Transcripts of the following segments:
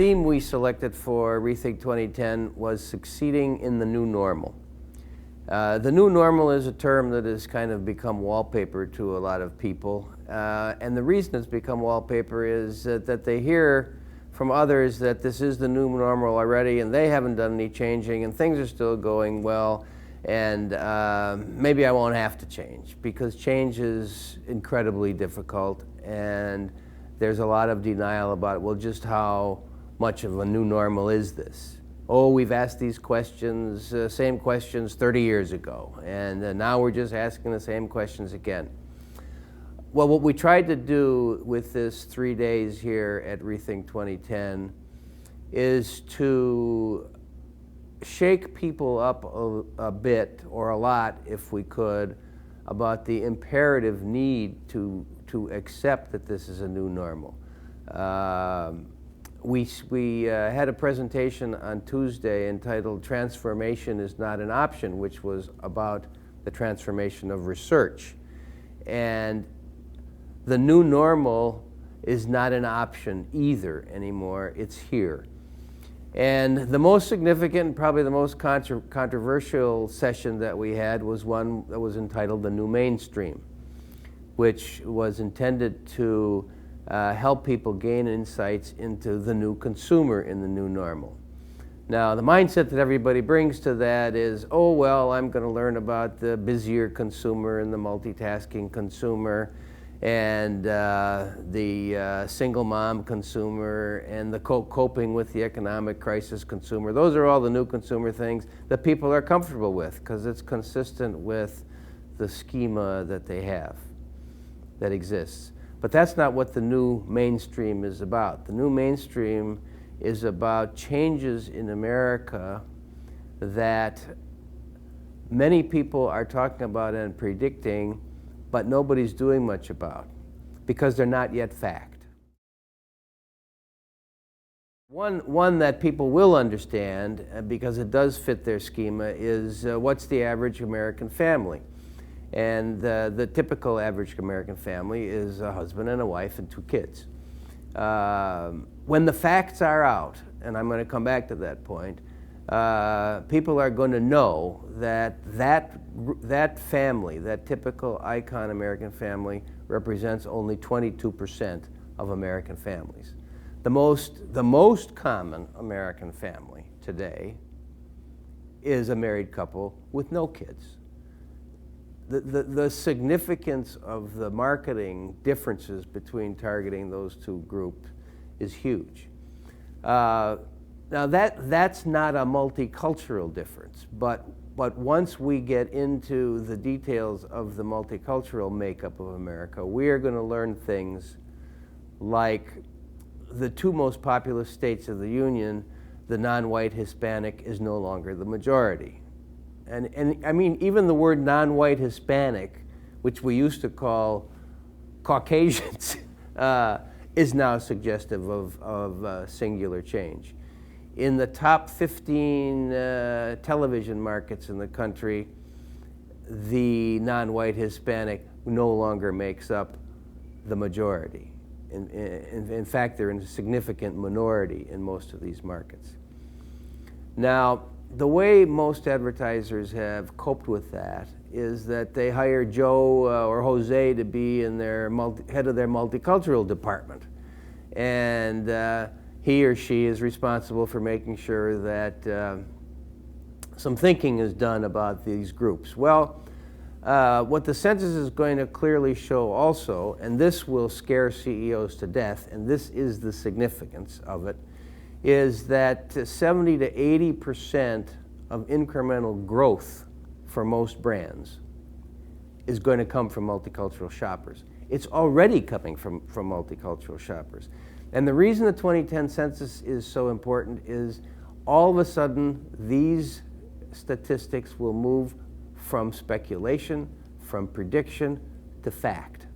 theme we selected for Rethink 2010 was succeeding in the new normal. The new normal is a term that has kind of become wallpaper to a lot of people. And the reason it's become wallpaper is that they hear from others that this is the new normal already and they haven't done any changing and things are still going well, and maybe I won't have to change, because change is incredibly difficult and there's a lot of denial about, well, just how much of a new normal is this? Oh, we've asked these questions, same questions 30 years ago, and now we're just asking the same questions again. Well, what we tried to do with this 3 days here at Rethink 2010 is to shake people up a bit, or a lot if we could, about the imperative need to accept that this is a new normal. We had a presentation on Tuesday entitled "Transformation is Not an Option," which was about the transformation of research. And the new normal is not an option either anymore, it's here. And the most significant, probably the most controversial session that we had was one that was entitled "The New Mainstream," which was intended to help people gain insights into the new consumer in the new normal. Now, the mindset that everybody brings to that is, oh, well, I'm going to learn about the busier consumer and the multitasking consumer and the single mom consumer and the coping with the economic crisis consumer. Those are all the new consumer things that people are comfortable with because it's consistent with the schema that they have, that exists. But that's not what the new mainstream is about. The new mainstream is about changes in America that many people are talking about and predicting, but nobody's doing much about because they're not yet fact. One that people will understand, because it does fit their schema, is what's the average American family? And the typical average American family is a husband and a wife and 2 kids. When the facts are out, and I'm going to come back to that point, people are going to know that family, that typical icon American family, represents only 22% of American families. The most common American family today is a married couple with no kids. The significance of the marketing differences between targeting those 2 groups is huge. Now that's not a multicultural difference, but once we get into the details of the multicultural makeup of America, we are going to learn things like the 2 most populous states of the Union, the non-white Hispanic is no longer the majority. And I mean, even the word non-white Hispanic, which we used to call Caucasians, is now suggestive of singular change. In the top 15 television markets in the country, the non-white Hispanic no longer makes up the majority. In fact, they're in a significant minority in most of these markets. Now, the way most advertisers have coped with that is that they hire Joe or Jose to be in their head of their multicultural department. And he or she is responsible for making sure that some thinking is done about these groups. Well, what the census is going to clearly show also, and this will scare CEOs to death, and this is the significance of it, is that 70 to 80% of incremental growth for most brands is going to come from multicultural shoppers. It's already coming from multicultural shoppers. And the reason the 2010 census is so important is all of a sudden these statistics will move from speculation, from prediction, to fact.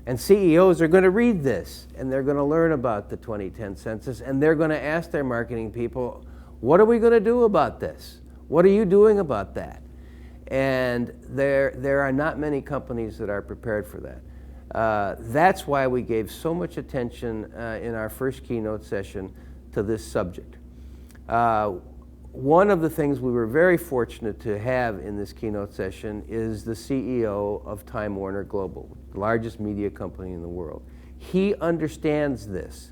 And CEOs are going to read this, and they're going to learn about the 2010 census, and they're going to ask their marketing people, what are we going to do about this? What are you doing about that? And there are not many companies that are prepared for that. That's why we gave so much attention in our first keynote session to this subject. One of the things we were very fortunate to have in this keynote session is the CEO of Time Warner Global, the largest media company in the world. He understands this.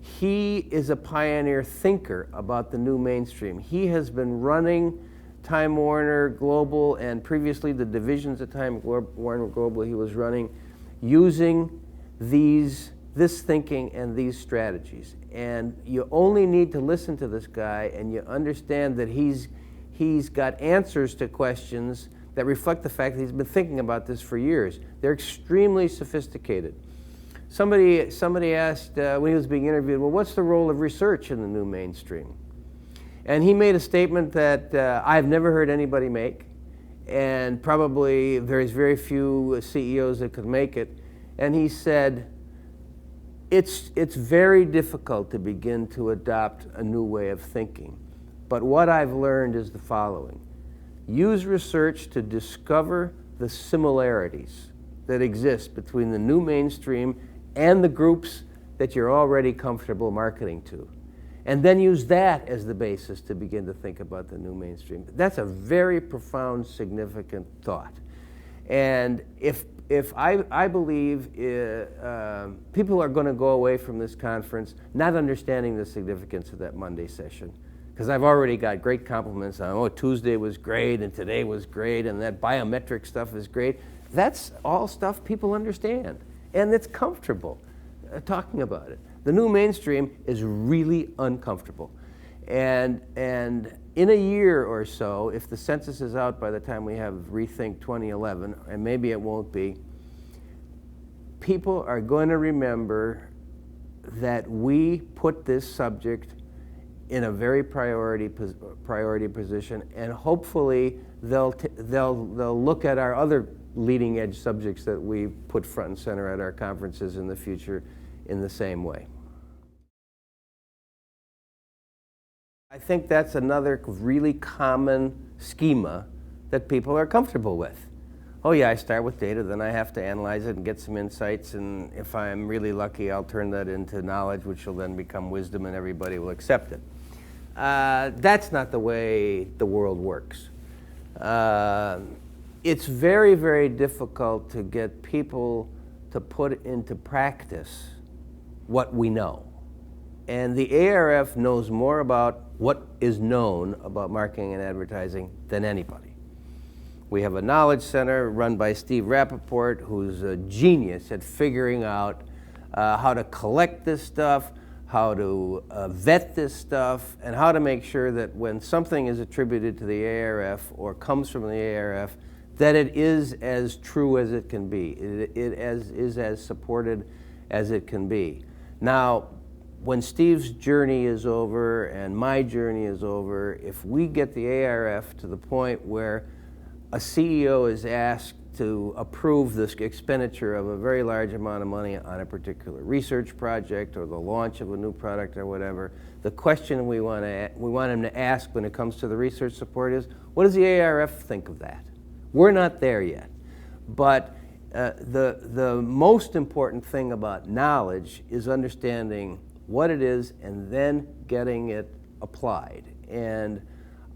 He is a pioneer thinker about the new mainstream. He has been running Time Warner Global and previously the divisions of Time Warner Global he was running using this thinking and these strategies. And you only need to listen to this guy and you understand that he's got answers to questions that reflect the fact that he's been thinking about this for years. They're extremely sophisticated. Somebody asked when he was being interviewed, well, what's the role of research in the new mainstream? And he made a statement that I've never heard anybody make, and probably there's very few CEOs that could make it. And he said, it's very difficult to begin to adopt a new way of thinking. But what I've learned is the following. Use research to discover the similarities that exist between the new mainstream and the groups that you're already comfortable marketing to. And then use that as the basis to begin to think about the new mainstream. That's a very profound, significant thought. And if I believe people are going to go away from this conference not understanding the significance of that Monday session, because I've already got great compliments on, oh, Tuesday was great and today was great and that biometric stuff is great. That's all stuff people understand, and it's comfortable talking about it. The new mainstream is really uncomfortable. And in a year or so, if the census is out by the time we have Rethink 2011, and maybe it won't be, people are going to remember that we put this subject in a very priority position, and hopefully they'll look at our other leading edge subjects that we put front and center at our conferences in the future in the same way. I think that's another really common schema that people are comfortable with. Oh yeah, I start with data, then I have to analyze it and get some insights, and if I'm really lucky, I'll turn that into knowledge, which will then become wisdom and everybody will accept it. That's not the way the world works. It's very, very difficult to get people to put into practice what we know. And the ARF knows more about what is known about marketing and advertising than anybody. We have a knowledge center run by Steve Rappaport, who's a genius at figuring out how to collect this stuff, how to vet this stuff, and how to make sure that when something is attributed to the ARF or comes from the ARF, that it is as true as it can be. It is as supported as it can be. Now, when Steve's journey is over and my journey is over, if we get the ARF to the point where a CEO is asked to approve this expenditure of a very large amount of money on a particular research project or the launch of a new product or whatever, the question we want him to ask when it comes to the research support is, what does the ARF think of that? We're not there yet. But the most important thing about knowledge is understanding what it is and then getting it applied. And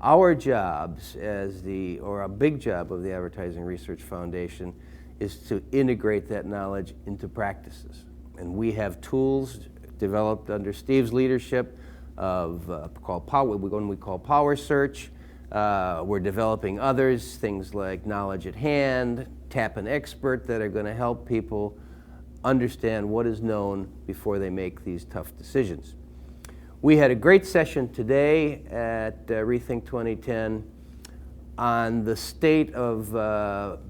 our jobs or a big job of the Advertising Research Foundation is to integrate that knowledge into practices. And we have tools developed under Steve's leadership of we call Power Search. We're developing others, things like Knowledge at Hand, Tap an Expert, that are going to help people understand what is known before they make these tough decisions. We had a great session today at Rethink 2010 on the state of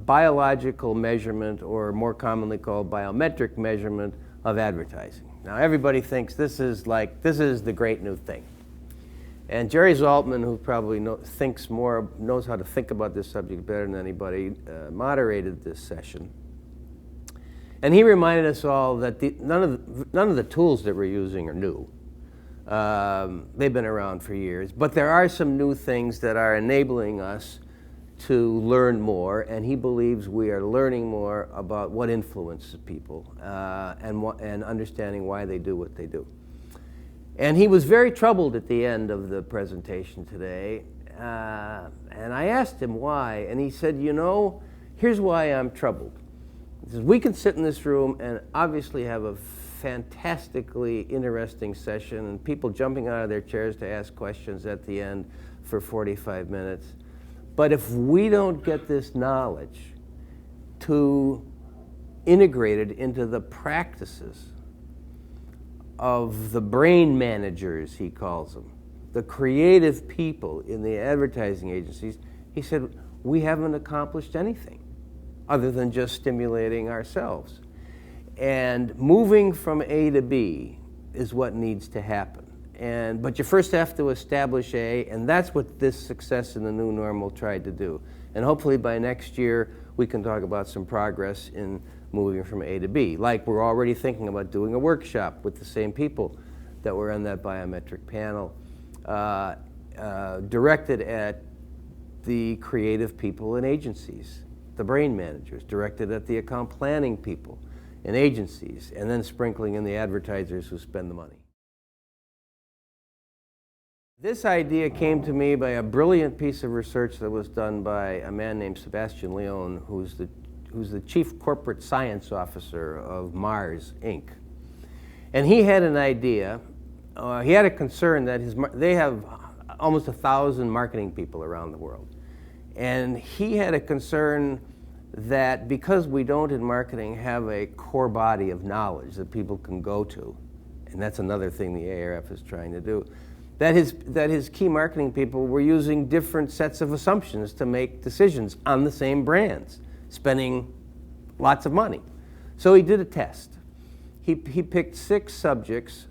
biological measurement, or more commonly called biometric measurement, of advertising. Now everybody thinks this is the great new thing. And Jerry Zaltman, who probably knows how to think about this subject better than anybody, moderated this session. And he reminded us all that none of the tools that we're using are new. They've been around for years, but there are some new things that are enabling us to learn more, and he believes we are learning more about what influences people and understanding why they do what they do. And he was very troubled at the end of the presentation today. And I asked him why, and he said, you know, here's why I'm troubled. He says, we can sit in this room and obviously have a fantastically interesting session and people jumping out of their chairs to ask questions at the end for 45 minutes. But if we don't get this knowledge to integrate it into the practices of the brain managers, he calls them, the creative people in the advertising agencies, he said, we haven't accomplished anything other than just stimulating ourselves. And moving from A to B is what needs to happen. But you first have to establish A, and that's what this success in the new normal tried to do. And hopefully by next year, we can talk about some progress in moving from A to B. Like we're already thinking about doing a workshop with the same people that were on that biometric panel, directed at the creative people in agencies, the brain managers, directed at the account planning people in agencies, and then sprinkling in the advertisers who spend the money. This idea came to me by a brilliant piece of research that was done by a man named Sebastian Leone, who's the chief corporate science officer of Mars, Inc. And he had an idea, he had a concern that they have almost 1,000 marketing people around the world. And he had a concern that because we don't in marketing have a core body of knowledge that people can go to, and that's another thing the ARF is trying to do, that his key marketing people were using different sets of assumptions to make decisions on the same brands, spending lots of money. So he did a test. He picked 6 subjects,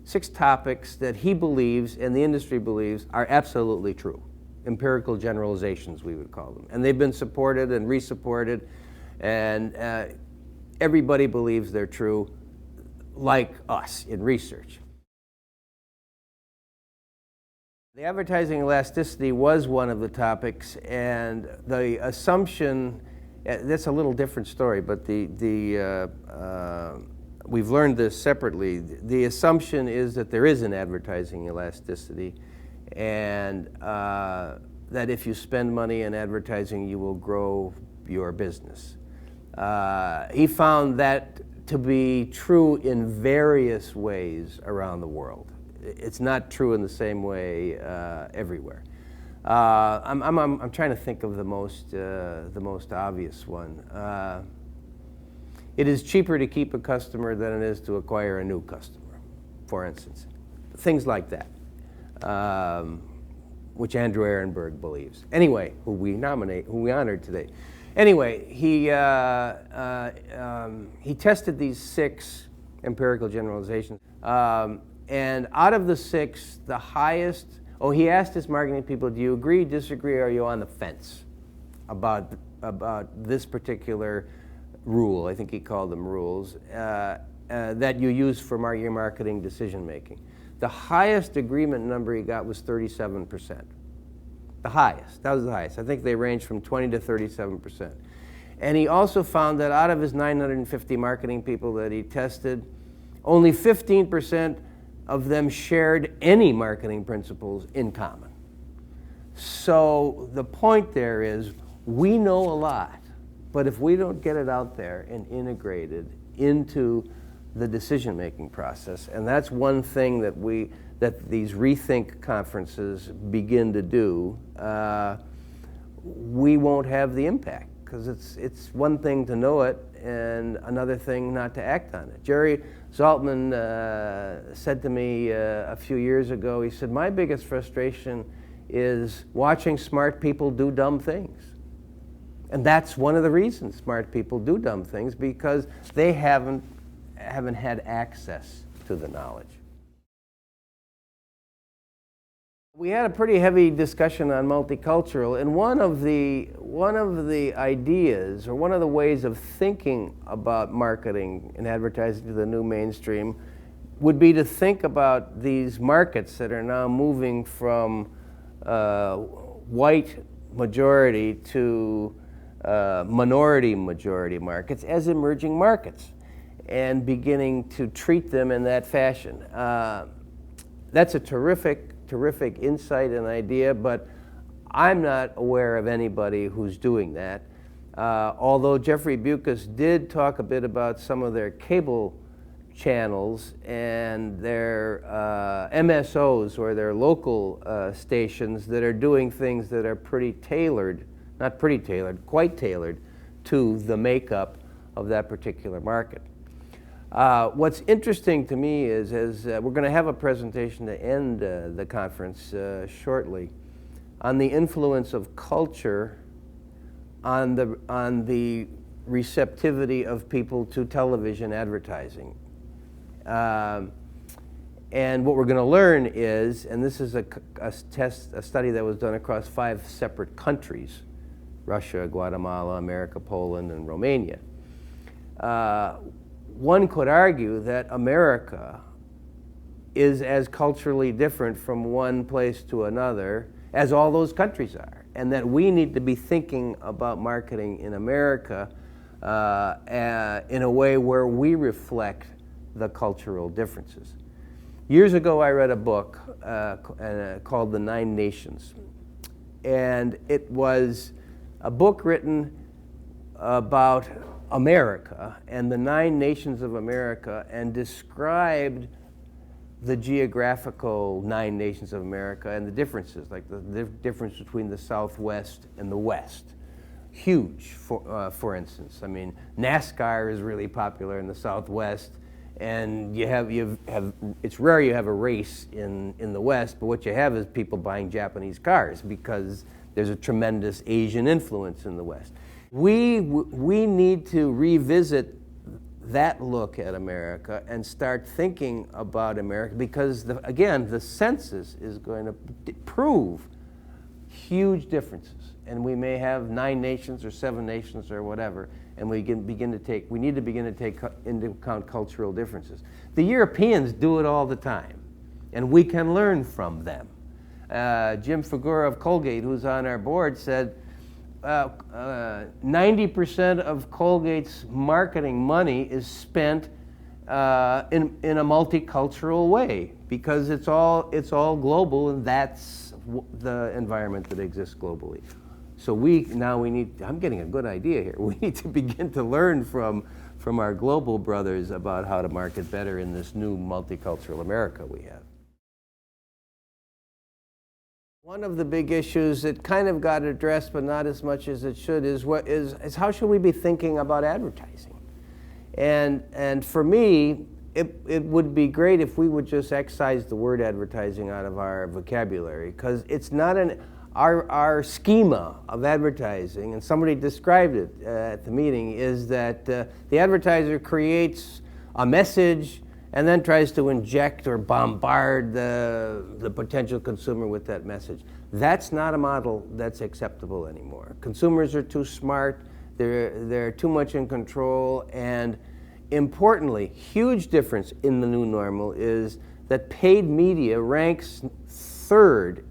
6 topics that he believes and the industry believes are absolutely true. Empirical generalizations, we would call them. And they've been supported and resupported, and everybody believes they're true, like us in research. The advertising elasticity was one of the topics, and the assumption, that's a little different story, but we've learned this separately. The assumption is that there is an advertising elasticity, and that if you spend money in advertising, you will grow your business. He found that to be true in various ways around the world. It's not true in the same way everywhere. I'm trying to think of the most obvious one. It is cheaper to keep a customer than it is to acquire a new customer, for instance. Things like that, which Andrew Ehrenberg believes. Anyway, who we honored today. Anyway, he tested these 6 empirical generalizations. And out of the 6, the highest, he asked his marketing people, do you agree, disagree, or are you on the fence about this particular rule, I think he called them rules, that you use for your marketing decision making. The highest agreement number he got was 37%. The highest, that was the highest. I think they ranged from 20 to 37%. And he also found that out of his 950 marketing people that he tested, only 15% of them shared any marketing principles in common. So the point there is, we know a lot, but if we don't get it out there and integrated into the decision-making process, and that's one thing that these Rethink conferences begin to do, we won't have the impact, because it's one thing to know it and another thing not to act on it. Jerry Zaltman said to me a few years ago, he said, my biggest frustration is watching smart people do dumb things. And that's one of the reasons smart people do dumb things, because they haven't had access to the knowledge. We had a pretty heavy discussion on multicultural, and one of the ideas, or one of the ways of thinking about marketing and advertising to the new mainstream would be to think about these markets that are now moving from white majority to minority majority markets as emerging markets, and beginning to treat them in that fashion. That's a terrific insight and idea, but I'm not aware of anybody who's doing that. Although Jeffrey Bucas did talk a bit about some of their cable channels and their MSOs, or their local stations, that are doing things that are pretty tailored, not pretty tailored, quite tailored to the makeup of that particular market. What's interesting to me is, we're going to have a presentation to end the conference shortly on the influence of culture on the receptivity of people to television advertising. And what we're going to learn is, and this is a study that was done across 5 separate countries: Russia, Guatemala, America, Poland, and Romania. One could argue that America is as culturally different from one place to another as all those countries are, and that we need to be thinking about marketing in America in a way where we reflect the cultural differences. Years ago, I read a book called The 9 Nations, and it was a book written about America and the 9 nations of America, and described the geographical 9 nations of America and the differences, like the difference between the Southwest and the West. Huge, for instance. I mean, NASCAR is really popular in the Southwest, and it's rare you have a race in the West, but what you have is people buying Japanese cars because there's a tremendous Asian influence in the West. We need to revisit that look at America and start thinking about America, because again, the census is going to prove huge differences, and we may have 9 nations or 7 nations or whatever, and we need to begin to take into account cultural differences. The Europeans do it all the time, and we can learn from them. Jim Figura of Colgate, who's on our board, said 90% of Colgate's marketing money is spent in a multicultural way, because it's all global, and that's the environment that exists globally. So I'm getting a good idea here. We need to begin to learn from our global brothers about how to market better in this new multicultural America we have. One of the big issues that kind of got addressed, but not as much as it should, is how should we be thinking about advertising? And for me, it would be great if we would just excise the word advertising out of our vocabulary, because it's not our schema of advertising, and somebody described it at the meeting, is that the advertiser creates a message and then tries to inject or bombard the potential consumer with that message. That's not a model that's acceptable anymore. Consumers are too smart, they're too much in control, and importantly, huge difference in the new normal is that paid media ranks 3rd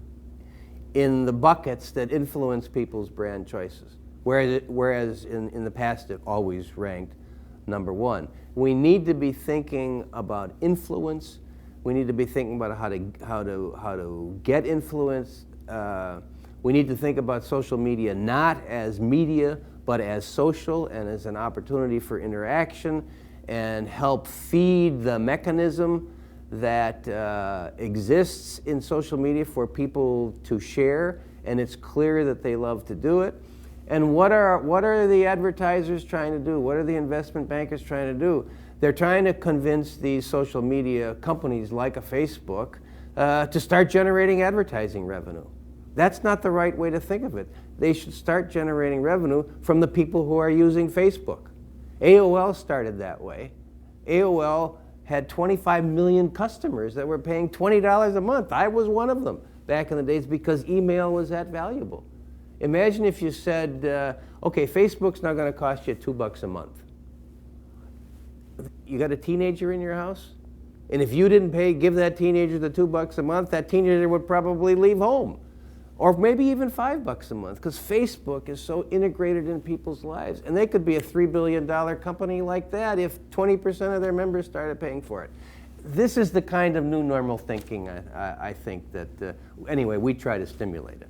in the buckets that influence people's brand choices, whereas in the past it always ranked number 1. We need to be thinking about influence. We need to be thinking about how to get influence. We need to think about social media not as media, but as social and as an opportunity for interaction, and help feed the mechanism that exists in social media for people to share, and it's clear that they love to do it. And what are the advertisers trying to do? What are the investment bankers trying to do? They're trying to convince these social media companies like a Facebook to start generating advertising revenue. That's not the right way to think of it. They should start generating revenue from the people who are using Facebook. AOL started that way. AOL had 25 million customers that were paying $20 a month. I was one of them back in the days, because email was that valuable. Imagine if you said, okay, Facebook's not going to cost you $2 a month. You got a teenager in your house? And if you didn't give that teenager the $2 a month, that teenager would probably leave home. Or maybe even $5 a month, because Facebook is so integrated in people's lives. And they could be a $3 billion company like that if 20% of their members started paying for it. this is the kind of new normal thinking I think that, anyway, we try to stimulate it.